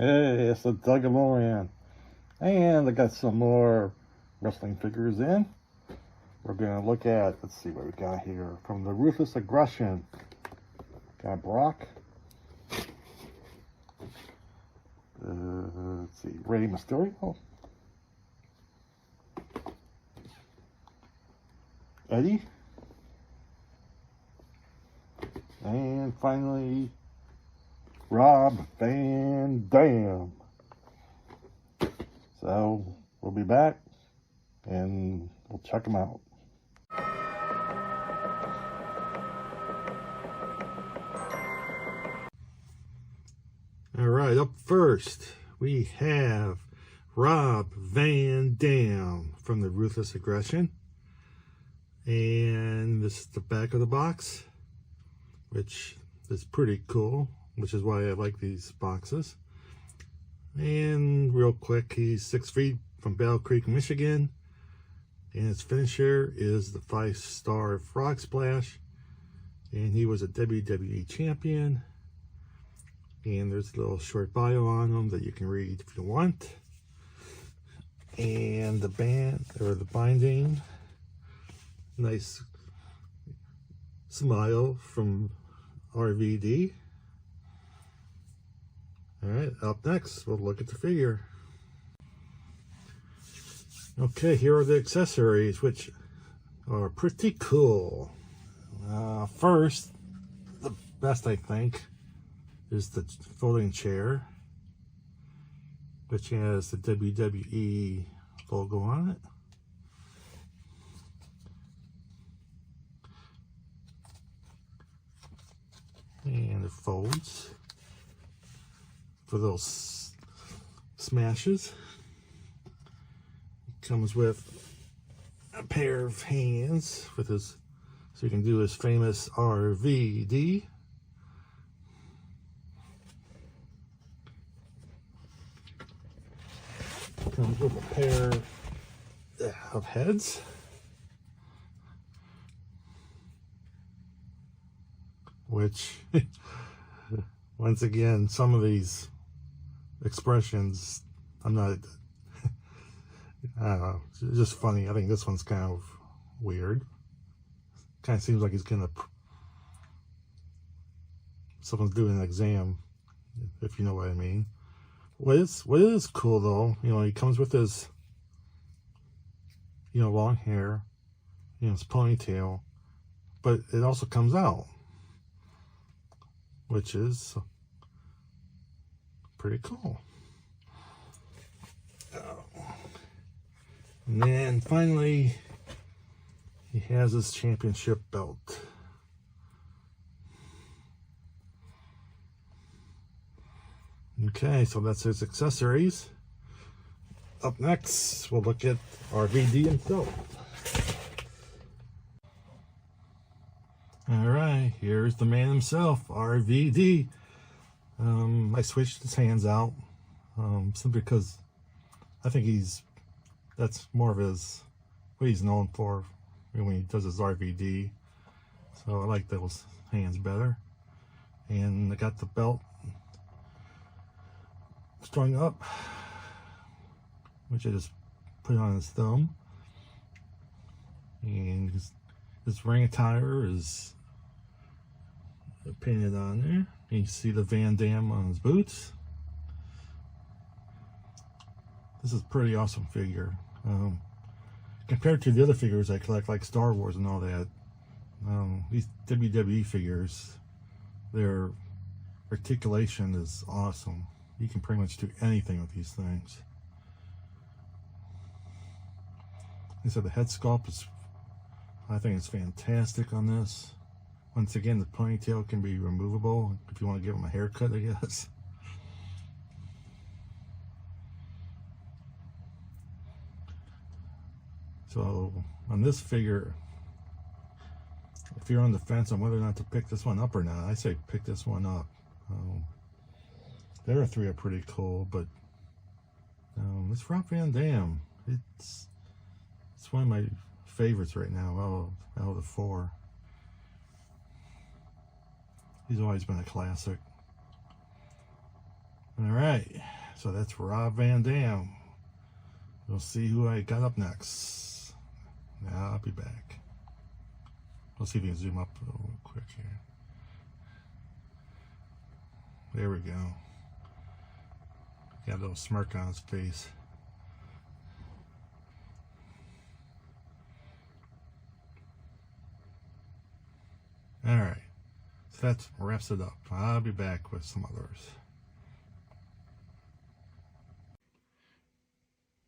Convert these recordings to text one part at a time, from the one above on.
Hey, it's the Dougalorean. And I got some more wrestling figures in. We're going to look at, let's see what we got here. From the Ruthless Aggression. Got Brock. Let's see, Rey Mysterio. Eddie. And finally, Rob Van Dam. So we'll be back and we'll check them out. All right, up first we have Rob Van Dam from the Ruthless Aggression. And this is the back of the box, which is pretty cool, which is why I like these boxes. And real quick, he's 6 feet from Battle Creek, Michigan. And his finisher is the 5-star Frog Splash. And he was a WWE champion. And there's a little short bio on him that you can read if you want. And the band, or the binding, nice smile from RVD. All right, up next, we'll look at the figure. Okay, here are the accessories, which are pretty cool. First, the best I think, is the folding chair, which has the WWE logo on it. And it folds for those smashes. It comes with a pair of hands with his, so you can do his famous RVD. Comes with a pair of heads. Which, once again, some of these expressions, I'm not, I don't know, it's just funny. I think this one's kind of weird. Kind of seems like he's gonna, someone's doing an exam, if you know what I mean. What is cool though, you know, he comes with his, you know, long hair, you know, his ponytail, but it also comes out, which is pretty cool. And then finally, he has his championship belt. Okay, so that's his accessories. Up next, we'll look at RVD himself. All right, here's the man himself, RVD. I switched his hands out simply because I think that's more of his, what he's known for when he does his RVD. So I like those hands better. And I got the belt strung up, which I just put on his thumb. And his ring attire is painted on there. You can see the Van Dam on his boots. This is a pretty awesome figure. Compared to the other figures I collect, like Star Wars and all that, these WWE figures, their articulation is awesome. You can pretty much do anything with these things. Like I said, the head sculpt is, I think it's fantastic on this. Once again, the ponytail can be removable if you want to give him a haircut, I guess. So on this figure, if you're on the fence on whether or not to pick this one up or not, I say pick this one up. The other three are pretty cool, but this Rob Van Dam, it's one of my favorites right now out of the four. He's always been a classic. Alright, so that's Rob Van Dam. We'll see who I got up next. Now I'll be back. We'll see if we can zoom up real quick here. There we go. Got a little smirk on his face. Alright, so that wraps it up. I'll be back with some others.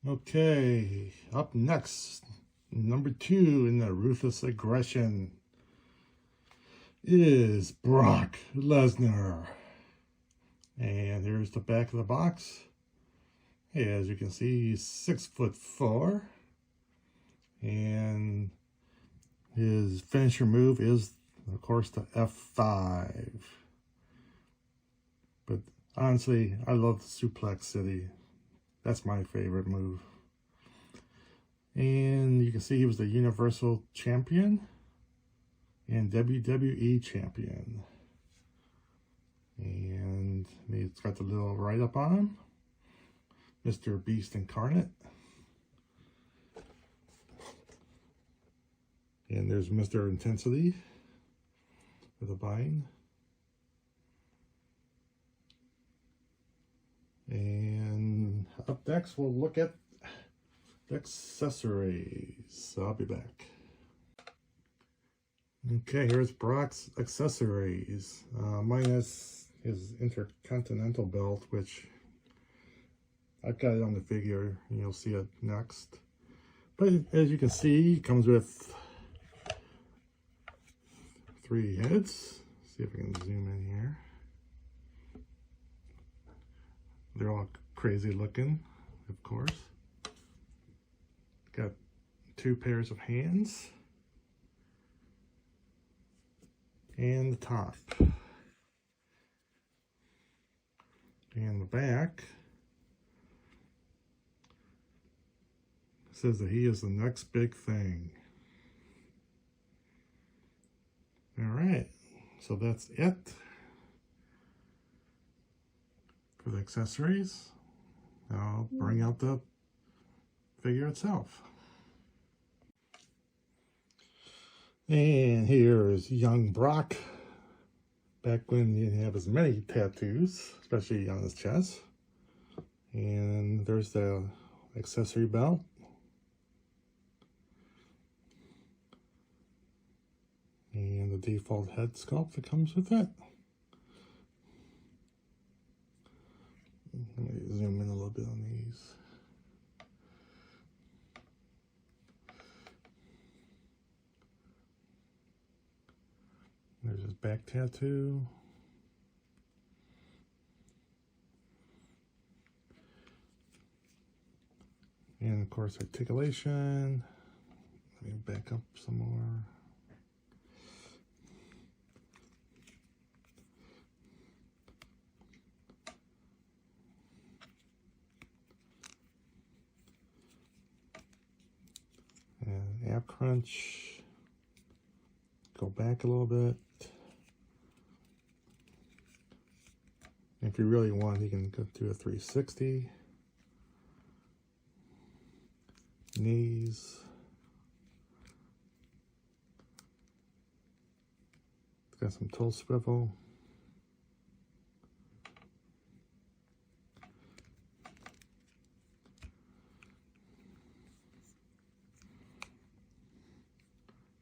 Okay, up next, number 2 in the Ruthless Aggression is Brock Lesnar. And here's the back of the box. As you can see, he's 6'4", and his finisher move is, of course, the F5. But honestly, I love the Suplex City. That's my favorite move. And you can see he was the Universal Champion and WWE Champion. And it's got the little write-up on him. Mr. Beast Incarnate. And there's Mr. Intensity with a bind. And up next, we'll look at the accessories. So I'll be back. Okay, here's Brock's accessories. Minus his Intercontinental belt, which I've got it on the figure, and you'll see it next. But as you can see, it comes with 3 heads. See if I can zoom in here. They're all crazy looking, of course. Got 2 pairs of hands. And the top. And the back says that he is the next big thing. Alright, so that's it for the accessories. I'll bring out the figure itself. And here is young Brock, back when he didn't have as many tattoos, especially on his chest. And there's the accessory belt. And the default head sculpt that comes with it. Let me zoom in a little bit on these. There's his back tattoo. And of course, articulation. Let me back up some more. And ab crunch. Go back a little bit. If you really want, you can go do a 360. Knees. Got some toe swivel.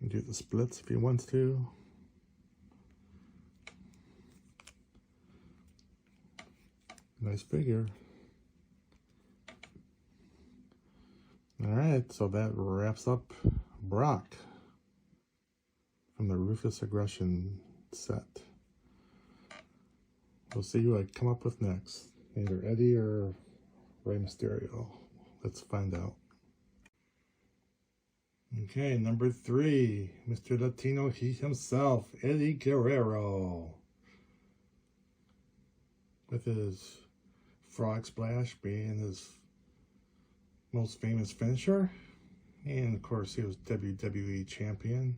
You can do the splits if you want to. Nice figure. Alright, so that wraps up Brock from the Ruthless Aggression set. We'll see who I come up with next. Either Eddie or Rey Mysterio. Let's find out. Okay, number 3. Mr. Latino Heat himself, Eddie Guerrero. With his frog splash being his most famous finisher. And of course, he was WWE champion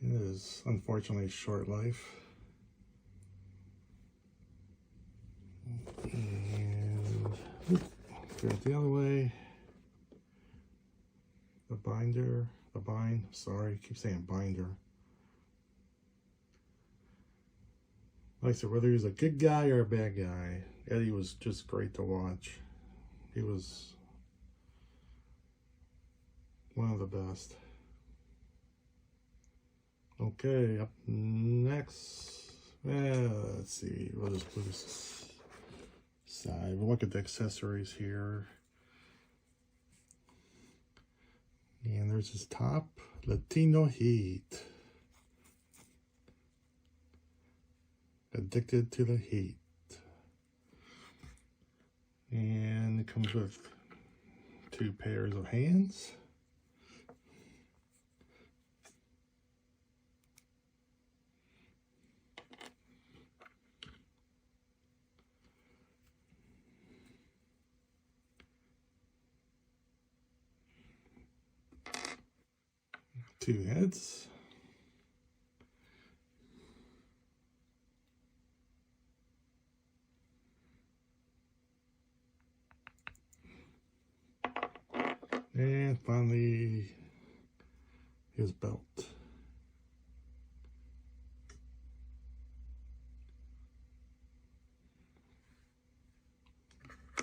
in his unfortunately short life. Do it the other way. The bind, sorry, I keep saying binder. Like I said, whether he's a good guy or a bad guy, Eddie was just great to watch. He was one of the best. Okay, up next, let's see, we'll just put this aside. We'll look at the accessories here. And there's his top, Latino Heat. Addicted to the heat. And it comes with 2 pairs of hands. Two heads. And finally, his belt.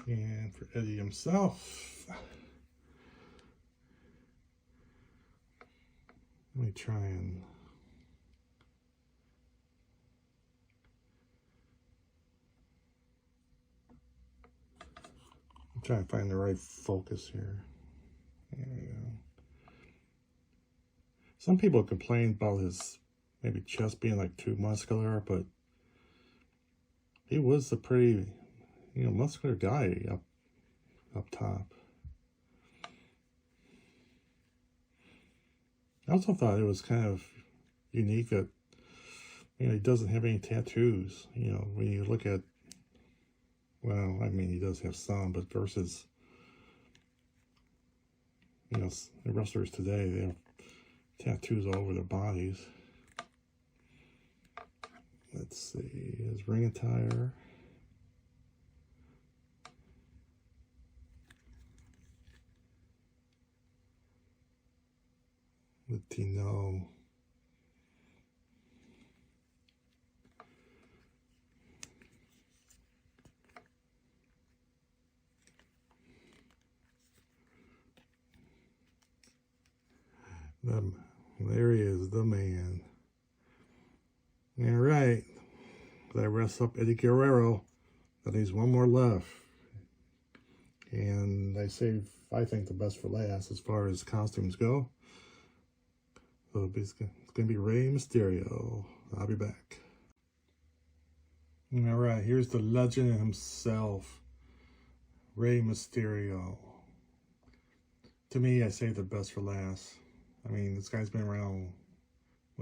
And for Eddie himself, let me try and find the right focus here. There we go. Some people complain about his maybe chest being like too muscular, but he was a pretty, muscular guy up top. I also thought it was kind of unique that, he doesn't have any tattoos. When you look at, well, I mean, he does have some, but versus, the wrestlers today, they have tattoos all over their bodies. Let's see, his ring attire. Latino. There he is, the man. All right, that wraps up Eddie Guerrero. That leaves one more left. And I think the best for last as far as costumes go. So it's going to be Rey Mysterio. I'll be back. All right, here's the legend himself, Rey Mysterio. To me, I say the best for last. I mean, this guy's been around,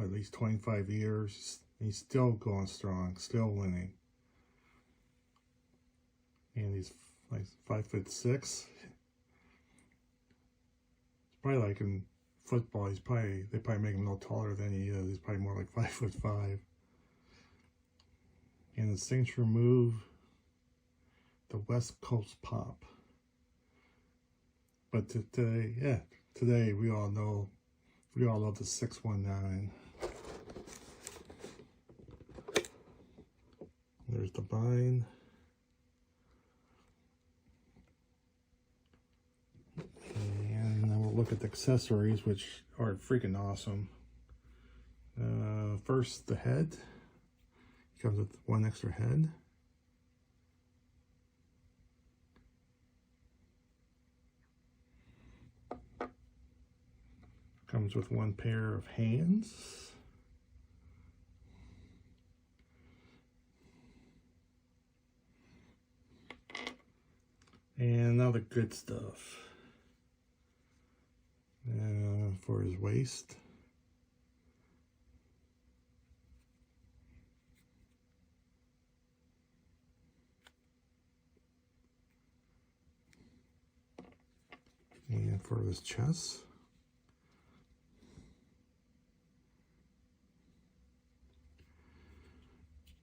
at least 25 years. He's still going strong, still winning. And he's like 5'6". Probably like in football, they probably make him no taller than he is. He's probably more like 5'5". And his signature move, the West Coast Pop. But today we all love the 619. There's the bind. And then we'll look at the accessories, which are freaking awesome. First, the head. It comes with one extra head. Comes with one pair of hands. And now the good stuff. For his waist. And for his chest.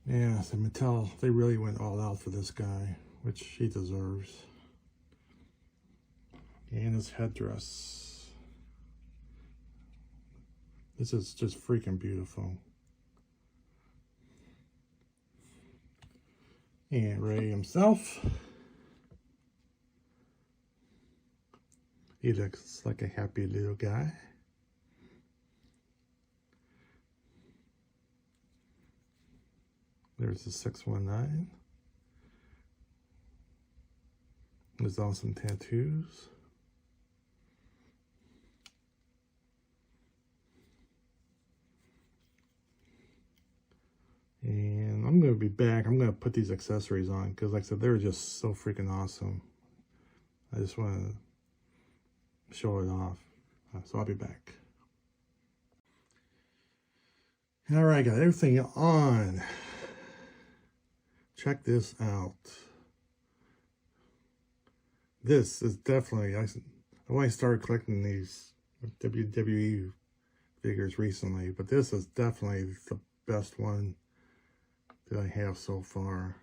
Yeah, so Mattel, they really went all out for this guy, which he deserves. And his headdress. This is just freaking beautiful. And Rey himself. He looks like a happy little guy. There's the 619. There's awesome tattoos. And I'm going to be back. I'm going to put these accessories on because, like I said, they're just so freaking awesome. I just want to show it off. So I'll be back. All right, got everything on. Check this out. This is definitely, I only started collecting these WWE figures recently, but this is definitely the best one that I have so far.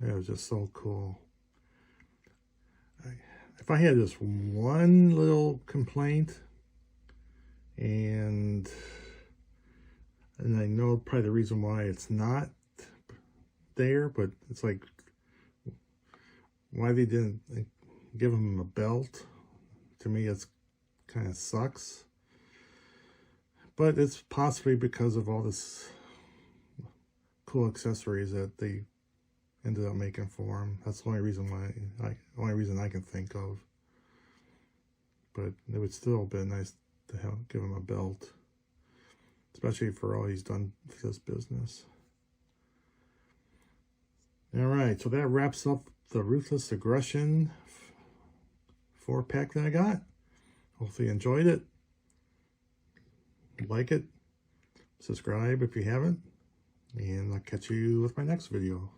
It was just so cool. If I had just one little complaint, and I know probably the reason why it's not there, but it's like, why they didn't give him a belt, to me it's kind of sucks. But it's possibly because of all this cool accessories that they ended up making for him. That's the only reason I can think of. But it would still have been nice to give him a belt, especially for all he's done for this business. All right, so that wraps up the Ruthless Aggression 4-pack that I got. Hopefully you enjoyed it. Like it, subscribe if you haven't, and I'll catch you with my next video.